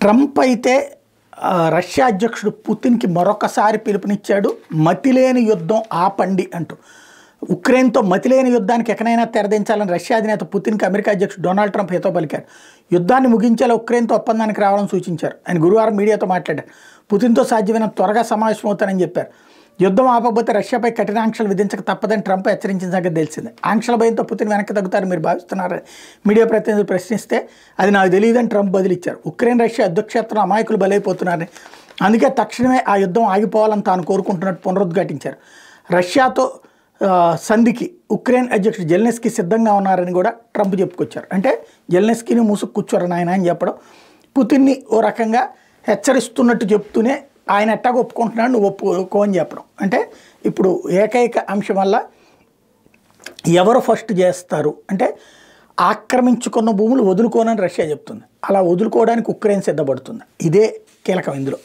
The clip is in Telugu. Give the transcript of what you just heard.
ట్రంప్ అయితే రష్యా అధ్యక్షుడు పుతిన్కి మరొకసారి పిలుపునిచ్చాడు. మతిలేని యుద్ధం ఆపండి అంటూ. ఉక్రెయిన్తో మతిలేని యుద్ధానికి ఎక్కడైనా తెరదించాలని రష్యా అధినేత పుతిన్కి అమెరికా అధ్యక్షుడు డొనాల్డ్ ట్రంప్ హితవు పలికారు. యుద్ధాన్ని ముగించేలా ఉక్రెయిన్తో ఒప్పందానికి రావాలని సూచించారు. ఆయన గురువారం మీడియాతో మాట్లాడారు. పుతిన్తో సాధ్యమైన త్వరగా సమావేశమవుతానని చెప్పారు. యుద్ధం ఆపకపోతే రష్యాపై కఠిన ఆంక్షలు విధించక తప్పదని ట్రంప్ హెచ్చరించిన సంగతి తెలిసిందే. ఆంక్షల భయంతో పుతిన్ వెనక్కి తగ్గుతారని మీరు భావిస్తున్నారని మీడియా ప్రతినిధులు ప్రశ్నిస్తే అది నాకు తెలియదని ట్రంప్ బదిలిచ్చారు. ఉక్రెయిన్ రష్యా యుద్ధక్షేత్రం అమాయకులు బలైపోతున్నారని, అందుకే తక్షణమే ఆ యుద్ధం ఆగిపోవాలని తాను కోరుకుంటున్నట్టు పునరుద్ఘాటించారు. రష్యాతో సంధికి ఉక్రెయిన్ అధ్యక్షుడు జెలెన్స్కీ సిద్ధంగా ఉన్నారని కూడా ట్రంప్ చెప్పుకొచ్చారు. అంటే జెలెన్స్కీని మూసుకు కూర్చోరని ఆయన అని చెప్పడం, పుతిన్ని ఓ రకంగా హెచ్చరిస్తున్నట్టు చెప్తూనే ఆయన ఎట్టాగా ఒప్పుకుంటున్నాడు, నువ్వు ఒప్పుకో అని చెప్పడం. అంటే ఇప్పుడు ఏకైక అంశం వల్ల ఎవరు ఫస్ట్ చేస్తారు అంటే ఆక్రమించుకున్న భూములు వదులుకోనని రష్యా చెప్తుంది. అలా వదులుకోవడానికి ఉక్రెయిన్ సిద్ధపడుతుంది. ఇదే కీలకం ఇందులో.